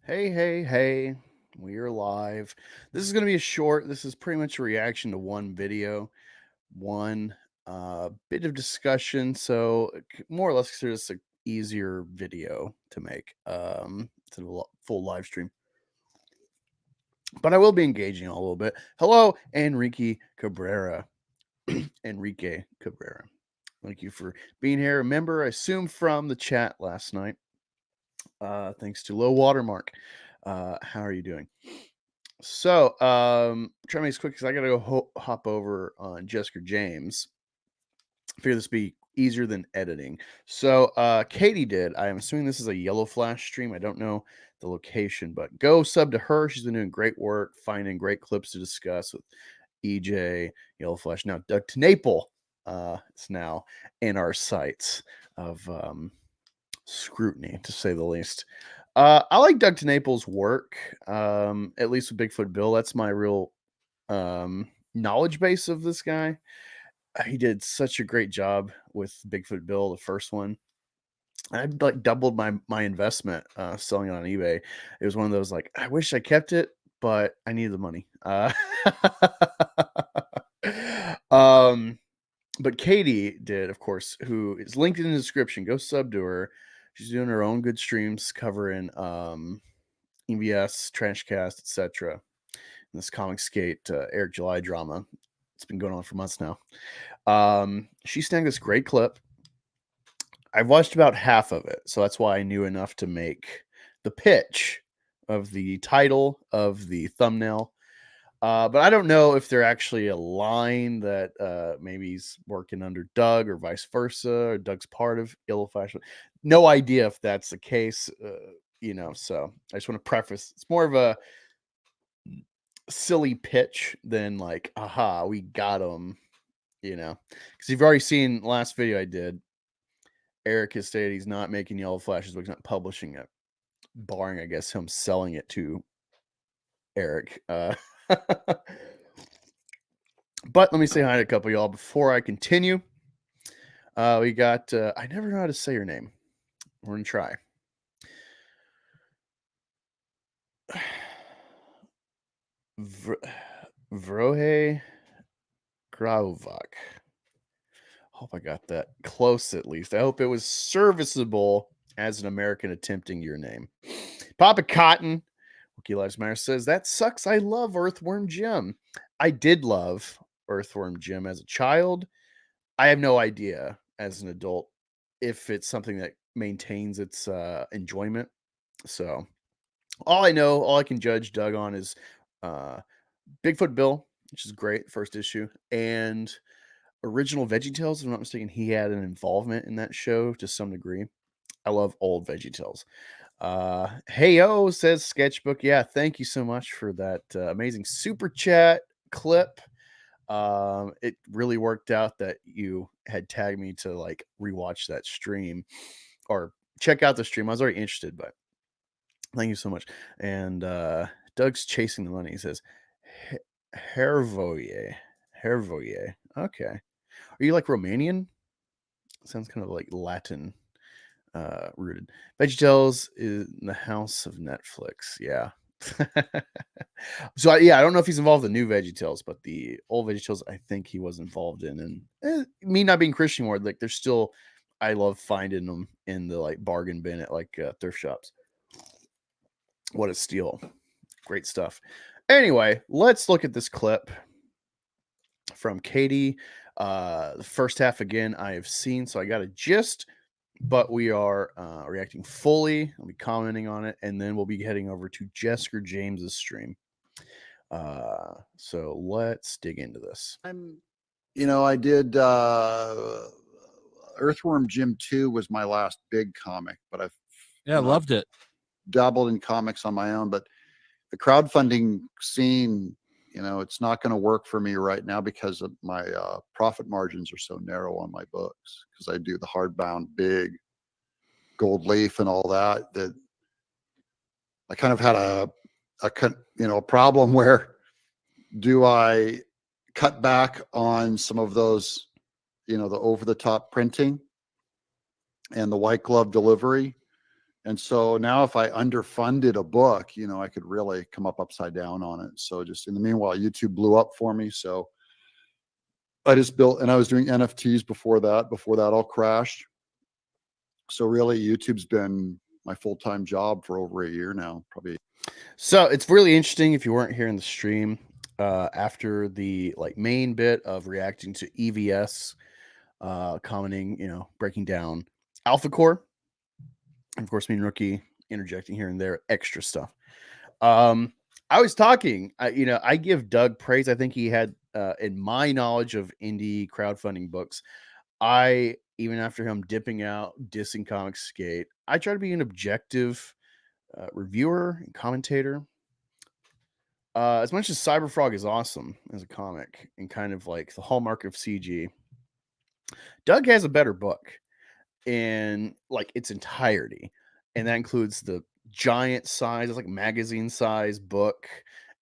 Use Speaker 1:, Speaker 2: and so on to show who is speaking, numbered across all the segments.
Speaker 1: Hey, hey, hey. We are live. This is going to be a short. This is pretty much a reaction to one video, one bit of discussion. So, more or less, consider this an easier video to make. It's a full live stream, but I will be engaging a little bit. Hello, Enrique Cabrera. Enrique Cabrera. Thank you for being here. Remember, I assume from the chat last night. Thanks to Low Watermark. How are you doing? So, try to make this quick because I got to go hop over on Jessica James. I figure this would be easier than editing. So, Katie did. I'm assuming this is a Yellowflash stream. I don't know the location, but go sub to her. She's been doing great work, finding great clips to discuss with EJ, Yellowflash. Now, Doug TenNapel is now in our sights of scrutiny, to say the least. I like Doug TenNapel's work, at least with Bigfoot Bill. That's my real knowledge base of this guy. He did such a great job with Bigfoot Bill, the first one. I like doubled my investment selling it on eBay. It was one of those like I wish I kept it, but I need the money. Um, but Katie did, of course, who is linked in the description. Go sub to her. She's doing her own good streams covering EBS, Trashcast, etc. This Comic Skate Eric July drama. It's been going on for months now. She snagged this great clip. I've watched about half of it, so that's why I knew enough to make the pitch of the title of the thumbnail. But I don't know if they're actually a line that maybe he's working under Doug or vice versa, or Doug's part of Yellowflash. No idea if that's the case, so I just want to preface it's more of a silly pitch than like, aha, we got him, because you've already seen last video I did. Eric has stated he's not making Yellowflashes, but he's not publishing it, barring, I guess, him selling it to Eric. But let me say hi to a couple of y'all before I continue. We got, I never know how to say your name. We're going to try. Vrohe Gravak. Hope I got that close at least. I hope it was serviceable as an American attempting your name. Papa Cotton, Wookie Lives Matter, says, that sucks. I love Earthworm Jim. I did love Earthworm Jim as a child. I have no idea as an adult if it's something that maintains its enjoyment. So all I can judge Doug on is Bigfoot Bill, which is great, first issue, and original VeggieTales. If I'm not mistaken, he had an involvement in that show to some degree. I love old VeggieTales. Heyo says Sketchbook. Yeah, thank you so much for that amazing super chat clip. It really worked out that you had tagged me to like rewatch that stream or check out the stream. I was already interested, but thank you so much. And Doug's chasing the money. He says, Hervoye. Hervoye. Okay. Are you like Romanian? Sounds kind of like Latin rooted. VeggieTales is in the house of Netflix. Yeah. So I don't know if he's involved in the new VeggieTales, but the old VeggieTales I think he was involved in. And me not being Christian anymore, like there's still, I love finding them in the like bargain bin at like thrift shops. What a steal. Great stuff. Anyway, let's look at this clip from Katie. The first half again I have seen, so I got a gist, but we are reacting fully. I'll be commenting on it, and then we'll be heading over to Jessica James's stream. So let's dig into this.
Speaker 2: I did Earthworm Jim 2 was my last big comic, but
Speaker 3: I loved it.
Speaker 2: Dabbled in comics on my own, but the crowdfunding scene, it's not going to work for me right now because of my profit margins are so narrow on my books, because I do the hardbound big gold leaf and all that I kind of had a problem where do I cut back on some of those, the over the top printing and the white glove delivery And so now if I underfunded a book, I could really come up upside down on it. So just in the meanwhile, YouTube blew up for me. So I just built, and I was doing NFTs before that. Before that all crashed. So really, YouTube's been my full-time job for over a year now, probably.
Speaker 1: So it's really interesting if you weren't here in the stream after the like main bit of reacting to EVS, commenting, breaking down Alpha Core, and of course, me and Rookie interjecting here and there, extra stuff. I was talking, I give Doug praise. I think he had, in my knowledge of indie crowdfunding books, even after him dipping out, dissing Comic Skate, I try to be an objective reviewer and commentator. As much as Cyberfrog is awesome as a comic and kind of like the hallmark of CG, Doug has a better book in like its entirety, and that includes the giant size, it's like magazine size book,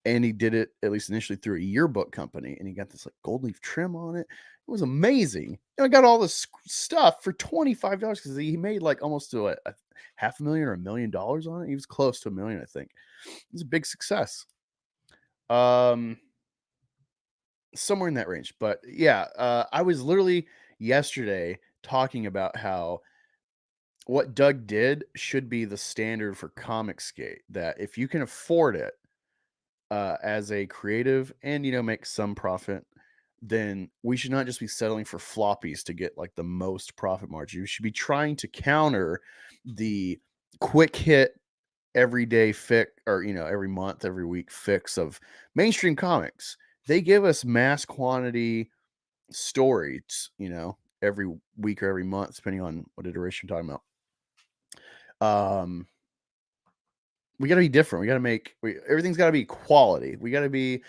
Speaker 1: and he did it at least initially through a yearbook company, and he got this like gold leaf trim on it. It was amazing. And I got all this stuff for $25 because he made like almost to a half a million or $1 million on it. He was close to $1 million, I think. It was a big success. Somewhere in that range. But yeah, I was literally yesterday talking about how what Doug did should be the standard for Comic Skate. That if you can afford it as a creative and make some profit, then we should not just be settling for floppies to get like the most profit margin. You should be trying to counter the quick hit everyday fix, or every month, every week fix of mainstream comics. They give us mass quantity stories, every week or every month, depending on what iteration you're talking about. We got to be different. We got to everything's got to be quality. We got to be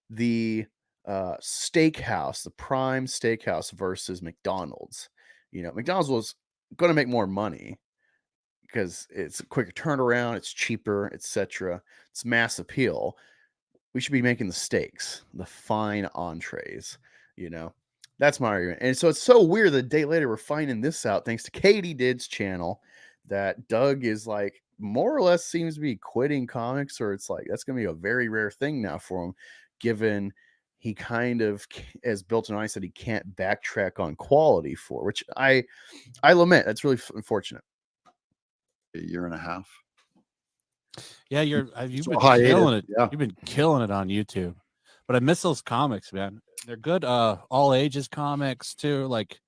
Speaker 1: the steakhouse, the prime steakhouse versus McDonald's. McDonald's was going to make more money because it's a quicker turnaround, it's cheaper, etc. It's mass appeal. We should be making the steaks, the fine entrees, That's my argument. And so it's so weird that a day later we're finding this out thanks to Katie Did's channel that Doug is like more or less seems to be quitting comics, or it's like that's going to be a very rare thing now for him, given he kind of has built an audience that he can't backtrack on quality for, which I lament. That's really unfortunate.
Speaker 2: A year and a half.
Speaker 3: Yeah, you've
Speaker 2: So
Speaker 3: been
Speaker 2: hiatus,
Speaker 3: killing it.
Speaker 2: yeah.
Speaker 3: You've been killing it on YouTube. But I miss those comics, man. They're good all ages comics too. Like,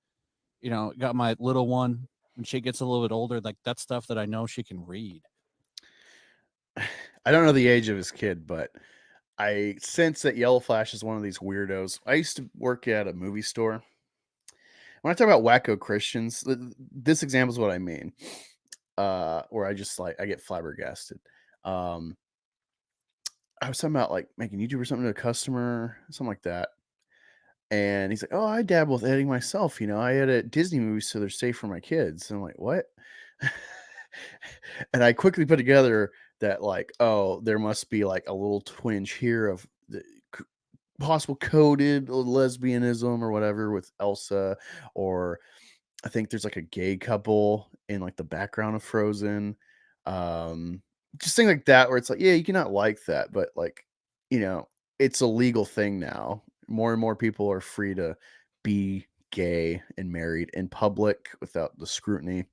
Speaker 3: got my little one when she gets a little bit older, like that's stuff that I know she can read.
Speaker 1: I don't know the age of his kid, but I sense that Yellowflash is one of these weirdos. I used to work at a movie store. When I talk about wacko Christians, this example is what I mean. Where I just like I get flabbergasted. I was talking about like making YouTube or something to a customer, something like that. And he's like, "Oh, I dabble with editing myself. I edit Disney movies so they're safe for my kids." And I'm like, "What?" And I quickly put together that like, oh, there must be like a little twinge here of the possible coded lesbianism or whatever with Elsa, or I think there's like a gay couple in like the background of Frozen. Just things like that where it's like, yeah, you cannot like that, but like, it's a legal thing now. More and more people are free to be gay and married in public without the scrutiny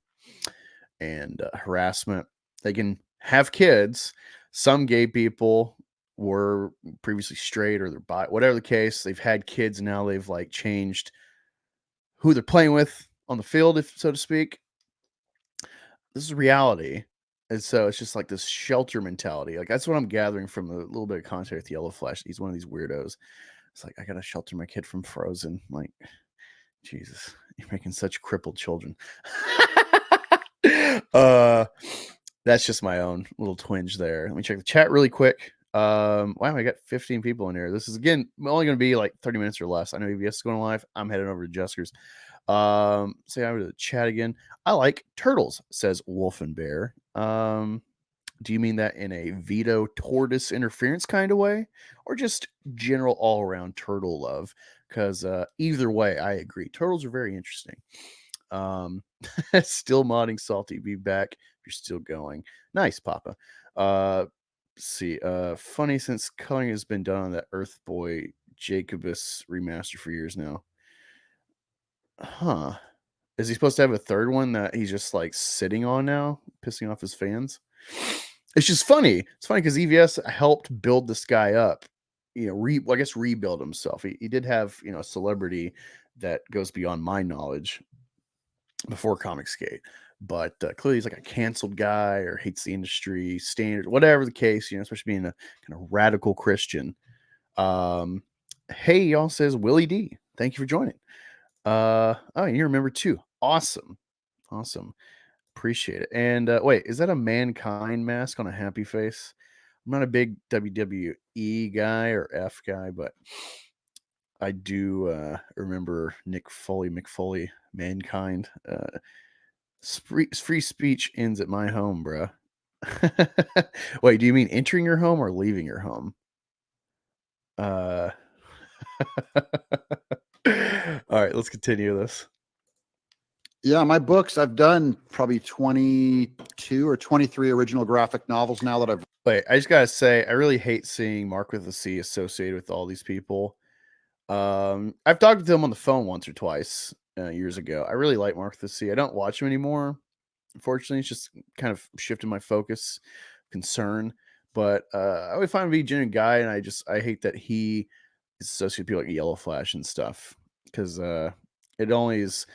Speaker 1: and harassment. They can have kids. Some gay people were previously straight or they're bi, whatever the case. They've had kids now. They've like changed who they're playing with on the field, if so to speak. This is reality. And so it's just like this shelter mentality. Like that's what I'm gathering from a little bit of contact with Yellowflash. He's one of these weirdos. It's like, I gotta shelter my kid from Frozen. Like, Jesus, you're making such crippled children. That's just my own little twinge there. Let me check the chat really quick. Wow, I got 15 people in here. This is again only going to be like 30 minutes or less. I know EVS is going live. I'm heading over to Jeskers. Say over to the chat again. I like turtles, says Wolf and Bear. Do you mean that in a veto tortoise interference kind of way, or just general all around turtle love? Because either way, I agree. Turtles are very interesting. Still modding Salty. Be back you're still going. Nice, Papa. Let's see. Funny since coloring has been done on that Earth Boy Jacobus remaster for years now. Huh. Is he supposed to have a third one that he's just like sitting on now, pissing off his fans? It's just funny. It's funny because EVS helped build this guy up. I guess rebuild himself. He did have a celebrity that goes beyond my knowledge before Comicsgate, but clearly he's like a canceled guy or hates the industry standard, whatever the case. Especially being a kind of radical Christian. Hey, y'all, says Willie D. Thank you for joining. Oh, and you remember too. Awesome. Appreciate it. And wait, is that a Mankind mask on a happy face? I'm not a big WWE guy or F guy, but I do remember McFoley, Mankind. Free speech ends at my home, bro. Wait, do you mean entering your home or leaving your home? All right, let's continue this.
Speaker 2: Yeah, my books, I've done probably 22 or 23 original graphic novels now that I've.
Speaker 1: Wait, I just gotta say, I really hate seeing Mark with a C associated with all these people. I've talked to them on the phone once or twice years ago. I really like Mark with a C. I don't watch him anymore. Unfortunately, it's just kind of shifted my focus, concern. But I always find him to be a genuine guy, and I hate that he is associated with people like Yellowflash and stuff because it only is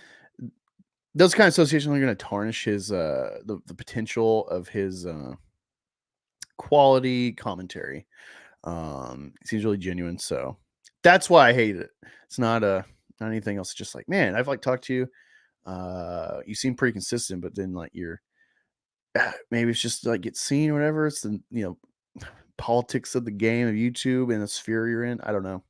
Speaker 1: those kind of associations are going to tarnish his the potential of his quality commentary. It seems really genuine, so that's why I hate it. It's not not anything else. It's just like, man, I've like talked to you. You seem pretty consistent, but then like you're maybe it's just like it's seen or whatever. It's the politics of the game of YouTube and the sphere you're in. I don't know.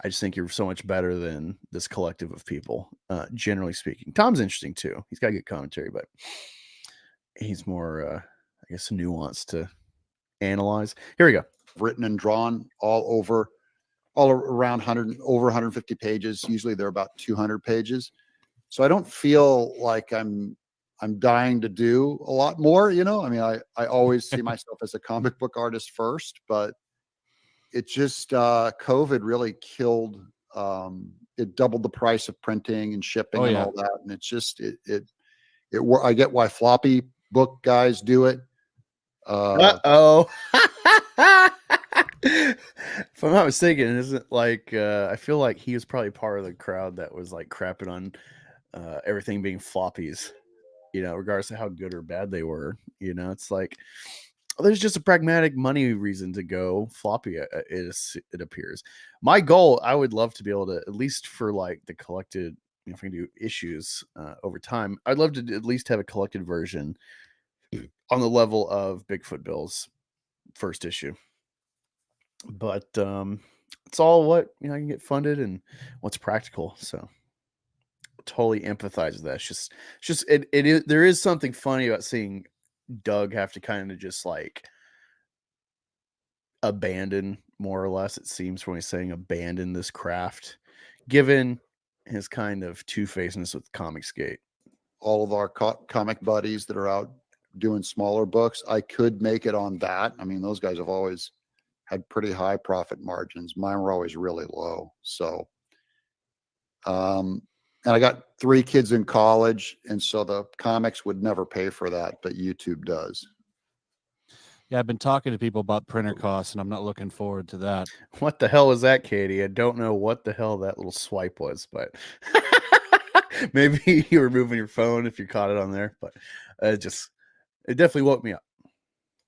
Speaker 1: I just think you're so much better than this collective of people, generally speaking. Tom's interesting too. He's got good commentary, but he's more, I guess, nuanced to analyze. Here we go.
Speaker 2: Written and drawn all around 100, over 150 pages. Usually they're about 200 pages. So I don't feel like I'm dying to do a lot more, I mean, I always see myself as a comic book artist first, but it just, COVID really killed, it doubled the price of printing and shipping and all that. And it's just, I get why floppy book guys do it.
Speaker 1: Uh-oh. If I'm not mistaken, isn't like I feel like he was probably part of the crowd that was like crapping on everything being floppies, regardless of how good or bad they were. It's like there's just a pragmatic money reason to go floppy. It appears. My goal, I would love to be able to, at least for like the collected, if we can do issues over time, I'd love to at least have a collected version on the level of Bigfoot Bill's first issue. But it's all what I can get funded and what's practical. So totally empathize with that. It's just it is, there is something funny about seeing Doug have to kind of just like abandon, more or less, it seems, when he's saying abandon this craft, given his kind of two-facedness with Comicsgate.
Speaker 2: All of our comic buddies that are out doing smaller books, I could make it on that. I mean, those guys have always had pretty high profit margins. Mine were always really low. So, and I got 3 kids in college, and so the comics would never pay for that, but YouTube does.
Speaker 3: Yeah, I've been talking to people about printer costs, and I'm not looking forward to that.
Speaker 1: What the hell is that, Katie? I don't know what the hell that little swipe was, but maybe you were moving your phone if you caught it on there. But it definitely woke me up.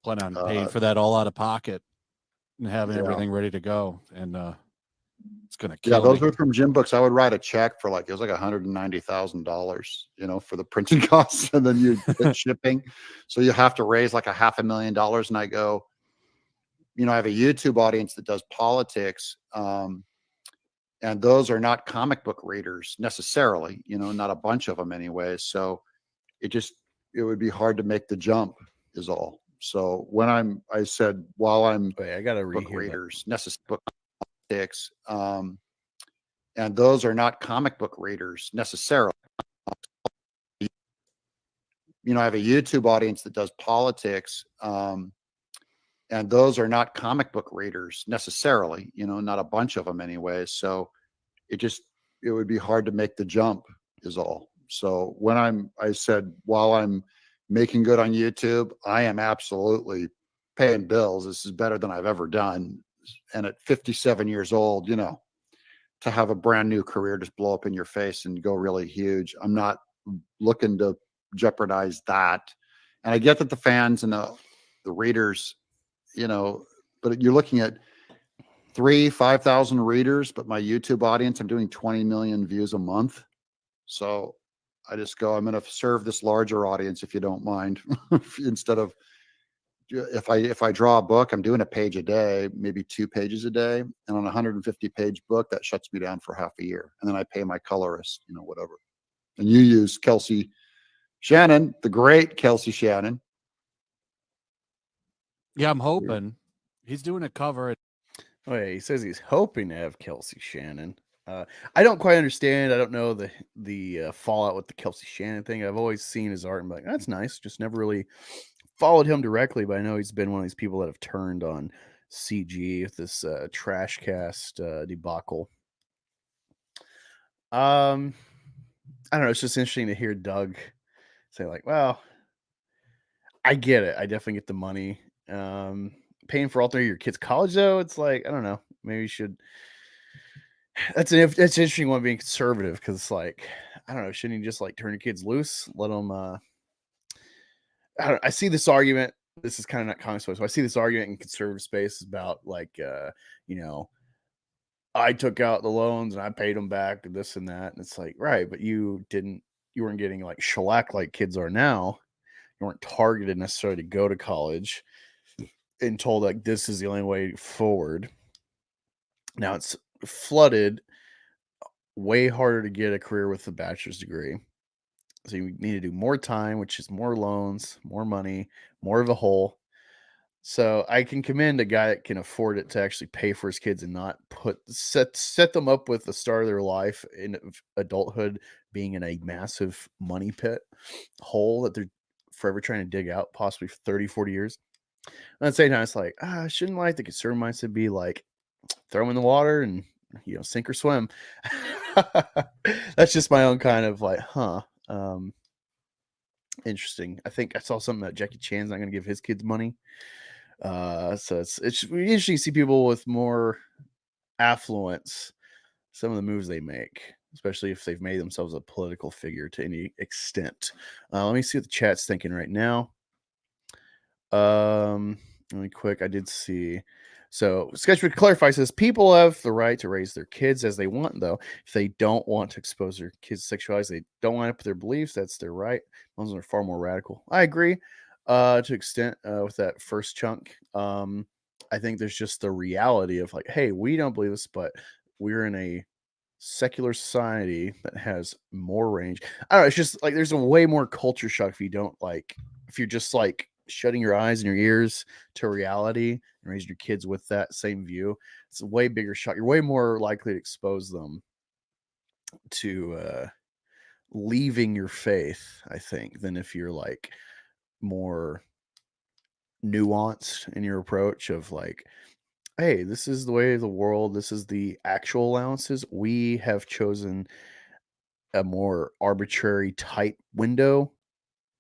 Speaker 3: Plan on paying for that all out of pocket and having everything ready to go, and it's gonna kill
Speaker 2: those
Speaker 3: me.
Speaker 2: were from Jim Books. I would write a check for it was like $190,000, for the printing costs, and then you get shipping. So you have to raise like $500,000. And I go, I have a YouTube audience that does politics, and those are not comic book readers necessarily, not a bunch of them anyway. So it would be hard to make the jump is all. So when I said, while I'm
Speaker 1: I got to
Speaker 2: book readers, book politics, and those are not comic book readers necessarily. I have a YouTube audience that does politics. And those are not comic book readers necessarily, not a bunch of them anyway. So it would be hard to make the jump is all. So I said, while I'm making good on YouTube, I am absolutely paying bills. This is better than I've ever done. And at 57 years old, to have a brand new career just blow up in your face and go really huge, I'm not looking to jeopardize that. And I get that the fans and the readers, but you're looking at 5,000 readers, but my YouTube audience, I'm doing 20 million views a month. So I just go, I'm going to serve this larger audience, if you don't mind. Instead of, if I draw a book, I'm doing a page a day, maybe 2 pages a day. And on a 150 page book, that shuts me down for half a year. And then I pay my colorist, whatever. And you use Kelsey Shannon, the great Kelsey Shannon.
Speaker 3: Yeah, I'm hoping he's doing a cover.
Speaker 1: Wait, he says he's hoping to have Kelsey Shannon. I don't quite understand. I don't know the fallout with the Kelsey Shannon thing. I've always seen his art and been like, that's nice. Just never really followed him directly, but I know he's been one of these people that have turned on CG with this trash cast debacle. I don't know. It's just interesting to hear Doug say, like, well, I get it. I definitely get the money. Paying for all 3 of your kids' college, though, it's like, I don't know. Maybe you should. That's an interesting one, being conservative, because it's like, I don't know. Shouldn't you just like turn your kids loose, let them? I see this argument. This is kind of not comic space. So I see this argument in conservative space about like, I took out the loans and I paid them back and this and that. And it's like, right, but you weren't getting like shellacked like kids are now. You weren't targeted necessarily to go to college and told like this is the only way forward. Now it's flooded, way harder to get a career with a bachelor's degree. So you need to do more time, which is more loans, more money, more of a hole. So I can commend a guy that can afford it to actually pay for his kids and not set them up with the start of their life in adulthood being in a massive money pit hole that they're forever trying to dig out, possibly for 30, 40 years. And at the same time, it's like, shouldn't like the conservative mindset be like, throw them in the water and, sink or swim? That's just my own kind of like, interesting. I think I saw something that Jackie Chan's not going to give his kids money. So it's interesting to see people with more affluence, some of the moves they make, especially if they've made themselves a political figure to any extent. Let me see what the chat's thinking right now. Really quick, I did see. So Sketchbook clarifies says people have the right to raise their kids as they want, though. If they don't want to expose their kids' sexuality, they don't line up with their beliefs, that's their right. Muslims are far more radical. I agree to extent with that first chunk. I think there's just the reality of like, hey, we don't believe this, but we're in a secular society that has more range. I don't know. It's just like there's a way more culture shock if you're just like shutting your eyes and your ears to reality and raising your kids with that same view. It's a way bigger shock. You're way more likely to expose them to leaving your faith, I think, than if you're like more nuanced in your approach of like, hey, this is the way of the world. This is the actual allowances. We have chosen a more arbitrary, tight window,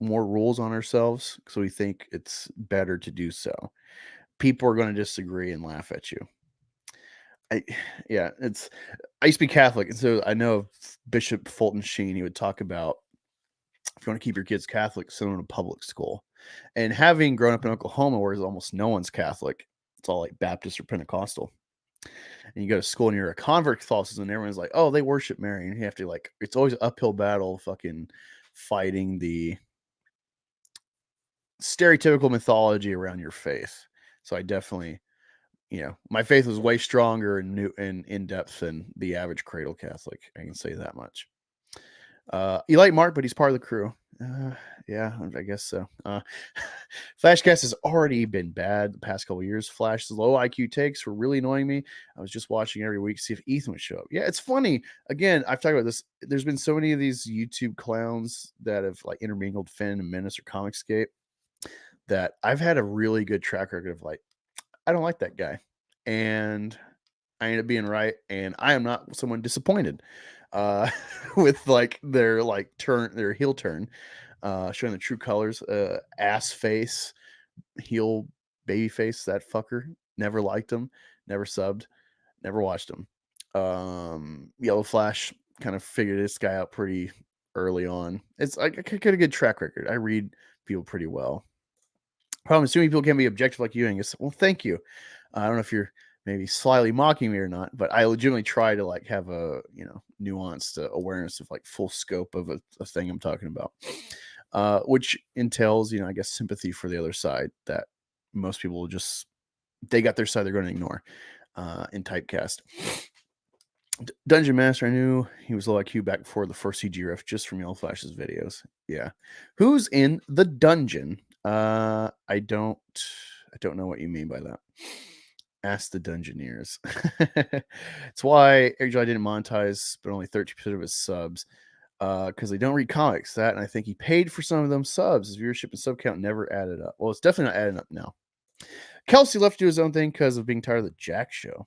Speaker 1: more rules on ourselves, so we think it's better to do so. People are going to disagree and laugh at you. I used to be Catholic, and so I know Bishop Fulton Sheen. He would talk about if you want to keep your kids Catholic, send them to public school. And having grown up in Oklahoma, where almost no one's Catholic, it's all like Baptist or Pentecostal. And you go to school and you're a convert to Catholicism, and everyone's like, oh, they worship Mary. And you have to like, it's always an uphill battle fucking fighting the stereotypical mythology around your faith. So I definitely, my faith was way stronger and new and in depth than the average cradle Catholic. I can say that much. You like Mark, but he's part of the crew. Yeah, I guess so. Flashcast has already been bad the past couple years. Flash's low IQ takes were really annoying me. I was just watching every week to see if Ethan would show up. Yeah, it's funny. Again, I've talked about this. There's been so many of these YouTube clowns that have like intermingled Finn and Menace or Comicscape that I've had a really good track record of like, I don't like that guy. And I ended up being right, and I am not someone disappointed with like their heel turn, showing the true colors, ass face, heel baby face, that fucker. Never liked him, never subbed, never watched him. Yellowflash kind of figured this guy out pretty early on. It's like I got a good track record. I read people pretty well. Problem assuming people can be objective like you, Angus. Well, thank you. I don't know if you're maybe slyly mocking me or not, but I legitimately try to like have a nuanced awareness of like full scope of a thing I'm talking about, which entails I guess sympathy for the other side that most people will just they got their side they're going to ignore in typecast. Dungeon Master, I knew he was low IQ back before the first CG ref just from Yellowflash's videos. Yeah, who's in the dungeon? I don't know what you mean by that. Ask the Dungeoneers. It's why Eric July didn't monetize, but only 13% of his subs. Because they don't read comics. That, and I think he paid for some of them subs. His viewership and sub count never added up. Well, it's definitely not adding up now. Kelsey left to do his own thing because of being tired of the Jack show.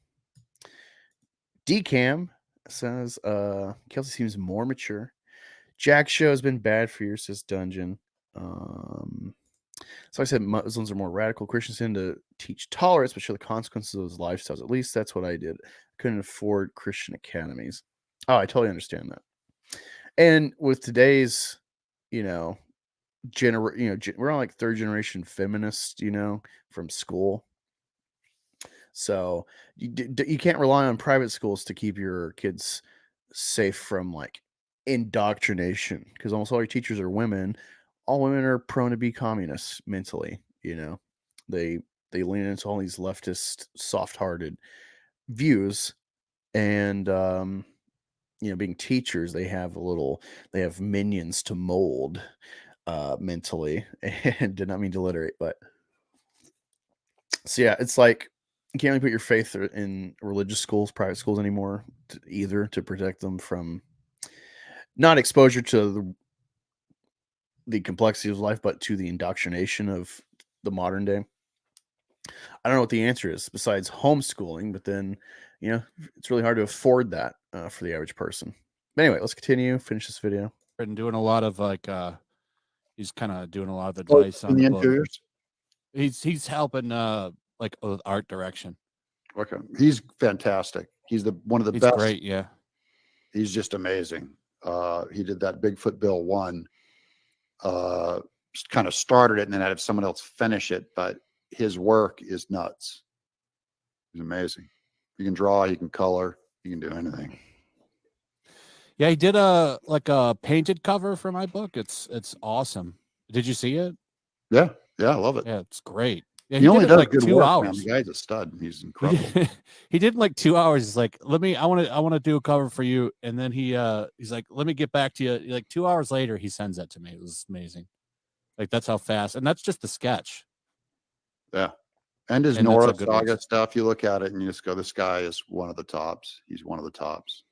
Speaker 1: DCam says Kelsey seems more mature. Jack show has been bad for years, says Dungeon. So I said Muslims are more radical. Christians tend to teach tolerance, but show the consequences of those lifestyles. At least that's what I did. I couldn't afford Christian academies. Oh, I totally understand that. And with today's, we're on like third generation feminist, from school. So you can't rely on private schools to keep your kids safe from like indoctrination because almost all your teachers are women. All women are prone to be communists mentally. They lean into all these leftist, soft-hearted views, and being teachers, they have minions to mold mentally. And did not mean to alliterate, but so yeah, it's like you can't really put your faith in religious schools, private schools anymore, either to protect them from not exposure to the complexity of life, but to the indoctrination of the modern day. I don't know what the answer is besides homeschooling, but then, it's really hard to afford that for the average person. But anyway, let's continue, finish this video.
Speaker 3: And doing a lot of like, he's kind of doing a lot of
Speaker 2: Oh,
Speaker 3: advice
Speaker 2: in
Speaker 3: on
Speaker 2: the
Speaker 3: the book.
Speaker 2: interiors.
Speaker 3: He's helping like with art direction.
Speaker 2: Okay, he's fantastic. He's one of the
Speaker 3: He's
Speaker 2: best.
Speaker 3: great, yeah.
Speaker 2: He's just amazing. He did that Bigfoot Bill 1. Kind of started it and then had someone else finish it, but his work is nuts. He's amazing. He can draw, he can color, he can do anything.
Speaker 3: Yeah, he did a painted cover for my book. It's awesome. Did you see it?
Speaker 2: Yeah, I love it.
Speaker 3: Yeah, it's great. Yeah,
Speaker 2: he only
Speaker 3: did
Speaker 2: does
Speaker 3: like
Speaker 2: good
Speaker 3: 2
Speaker 2: work,
Speaker 3: hours.
Speaker 2: man. The guy's a stud. He's incredible.
Speaker 3: He did like 2 hours. He's like, I want to do a cover for you. And then he's like, let me get back to you. Like 2 hours later, he sends that to me. It was amazing. Like that's how fast, and that's just the sketch.
Speaker 2: Yeah. And his
Speaker 3: And
Speaker 2: Nora
Speaker 3: that's a good one.
Speaker 2: Saga stuff, you look at it and you just go, this guy is one of the tops. He's one of the tops.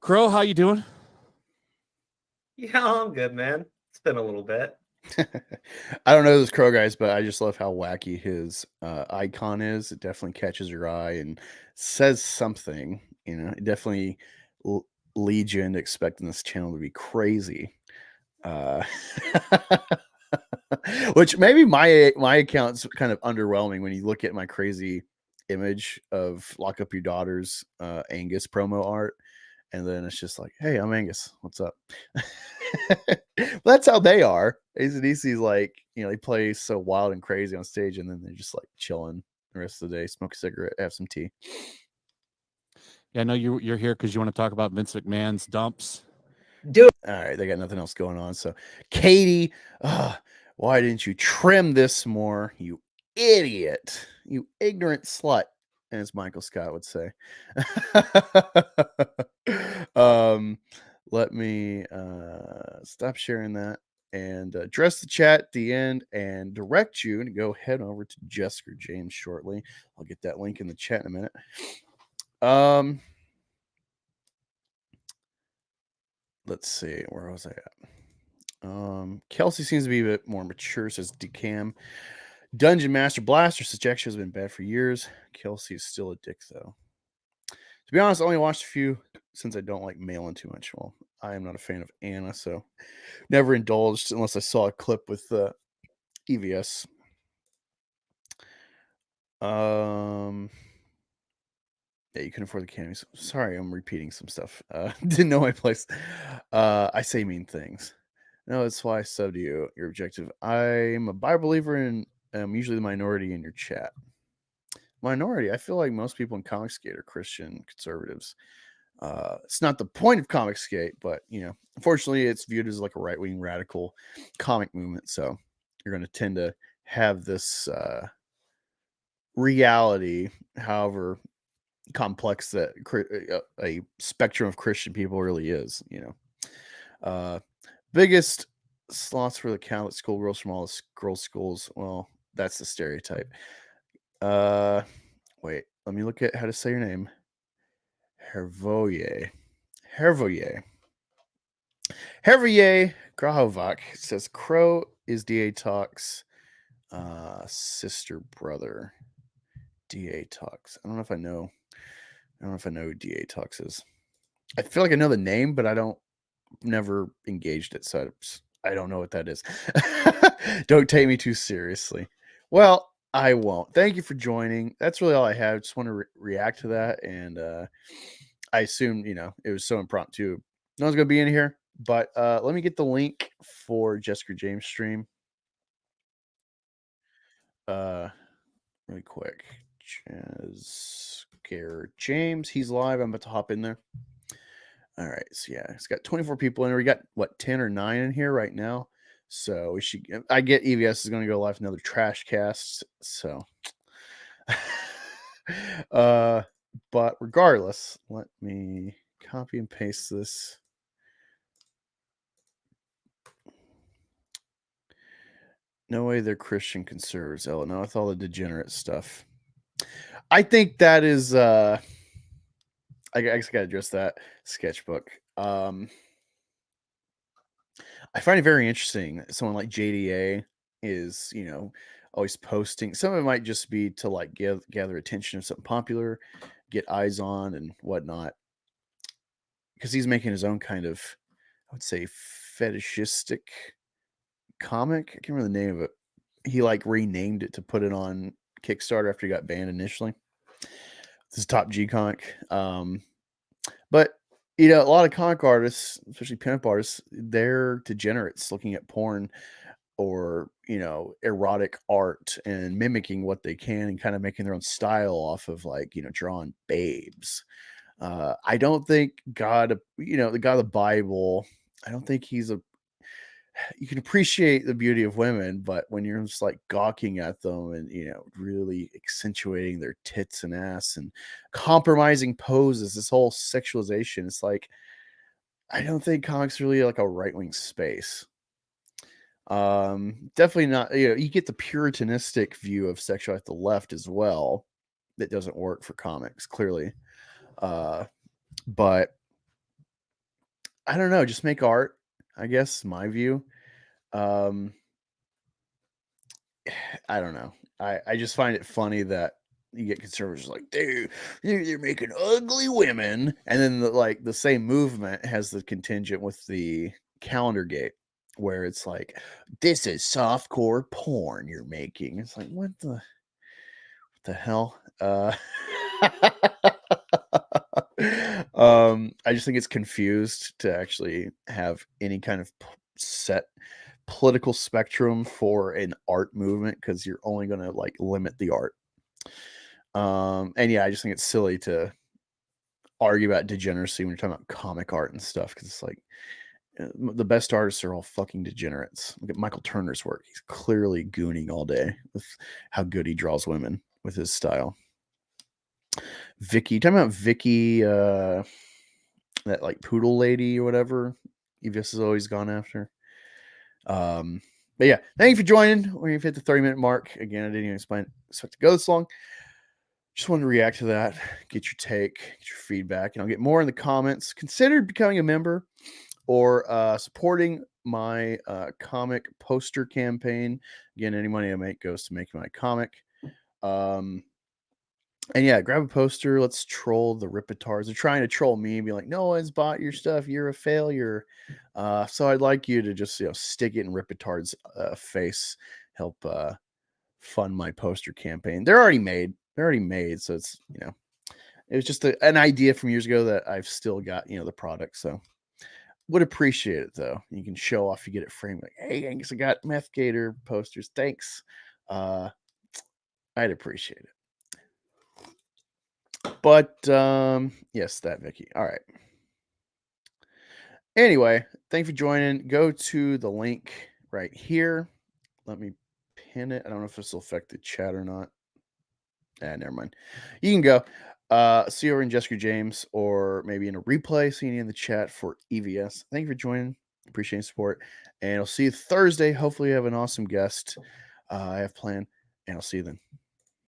Speaker 3: Crow, how you doing?
Speaker 4: Yeah, I'm good, man. It's been a little bit.
Speaker 1: I don't know those Crow guys, but I just love how wacky his icon is. It definitely catches your eye and says something. It definitely leads you into expecting this channel to be crazy. Which maybe my account's kind of underwhelming when you look at my crazy image of Lock Up Your Daughter's Angus promo art. And then it's just like, hey, I'm Angus. What's up? That's how they are. AC/DC's like, they play so wild and crazy on stage, and then they're just like chilling the rest of the day, smoke a cigarette, have some tea.
Speaker 3: Yeah, I know you're here because you want to talk about Vince McMahon's dumps.
Speaker 4: Dude.
Speaker 1: All right, they got nothing else going on. So, Katie, why didn't you trim this more? You idiot. You ignorant slut. As Michael Scott would say. Let me stop sharing that and address the chat at the end and direct you to go head over to Jessica James shortly. I'll get that link in the chat in a minute. Let's see, where was I at? Kelsey seems to be a bit more mature, says Decam. Dungeon Master Blaster says Jack Show's been bad for years. Kelsey is still a dick, though. To be honest, I only watched a few since I don't like Malin too much. Well, I am not a fan of Anna, so never indulged unless I saw a clip with EVS. Yeah, you can afford the candies. Sorry, I'm repeating some stuff. Didn't know my place. I say mean things. No, that's why I subbed you. Your objective. I'm a Bible believer and I'm usually the minority in your chat. Minority. I feel like most people in Comic Skate are Christian conservatives. It's not the point of Comic Skate, but unfortunately, it's viewed as like a right-wing radical comic movement. So you're going to tend to have this reality, however complex that a spectrum of Christian people really is. Biggest slots for the Catholic schoolgirls from all the girls' schools. Well, that's the stereotype. Wait, let me look at how to say your name. Hervoye Grahovac says Crow is DA Talk's sister brother. DA Talks. I don't know if I know who DA Talks is. I feel like I know the name, but I don't never engaged it, so I don't know what that is. Don't take me too seriously. Well, I won't. Thank you for joining. That's really all I have. Just want to react to that, and I assume it was so impromptu. No one's gonna be in here, but let me get the link for Jessica James stream. Really quick. Jessica James, he's live. I'm about to hop in there. All right, so yeah, it's got 24 people in there. We got 10 or 9 in here right now. So we should. I get EVS is going to go live another trash cast. So, but regardless, let me copy and paste this. No way they're Christian conservatives. Oh no, with all the degenerate stuff. I think that is. I guess I got to address that sketchbook. I find it very interesting that someone like JDA is, always posting. Some of it might just be to like gather attention of something popular, get eyes on and whatnot. Because he's making his own kind of, I would say, fetishistic comic. I can't remember the name of it. He like renamed it to put it on Kickstarter after he got banned initially. This is Top G comic. But a lot of comic artists, especially pinup artists, they're degenerates looking at porn or erotic art and mimicking what they can and kind of making their own style off of like drawing babes. I don't think God, the God of the Bible, I don't think he's you can appreciate the beauty of women, but when you're just like gawking at them and really accentuating their tits and ass and compromising poses, this whole sexualization, it's like I don't think comics really like a right-wing space. Definitely not. You get the puritanistic view of sexuality at the left as well. That doesn't work for comics, clearly. But I don't know. Just make art, I guess. My view. I don't know. I just find it funny that you get conservatives like they're making ugly women, and then the same movement has the contingent with the calendar gate, where it's like this is softcore porn you're making. It's like what the hell? I just think it's confused to actually have any kind of set political spectrum for an art movement because you're only going to like limit the art. And yeah, I just think it's silly to argue about degeneracy when you're talking about comic art and stuff because it's like the best artists are all fucking degenerates. Look at Michael Turner's work. He's clearly gooning all day with how good he draws women with his style. Vicky, talking about Vicky that like poodle lady or whatever EVS has always gone after. But yeah, thank you for joining. We've hit the 30-minute mark. Again, I didn't even expect to go this long. Just wanted to react to that, get your take, get your feedback, and I'll get more in the comments. Consider becoming a member or supporting my comic poster campaign. Again, any money I make goes to making my comic. And yeah, grab a poster. Let's troll the Ripitards. They're trying to troll me and be like, no one's bought your stuff. You're a failure. So I'd like you to just, stick it in Ripitard's face. Help fund my poster campaign. They're already made. So it's, it was just an idea from years ago that I've still got, the product. So would appreciate it though. You can show off, you get it framed like, hey, Angus, I got Meth Gator posters. Thanks. I'd appreciate it. But yes, that Vicky. All right. Anyway, thank you for joining. Go to the link right here. Let me pin it. I don't know if this will affect the chat or not. Never mind. You can go see over in Jessica James or maybe in a replay, seeing you in the chat for EVS. Thank you for joining. Appreciate your support. And I'll see you Thursday. Hopefully, you have an awesome guest I have planned. And I'll see you then.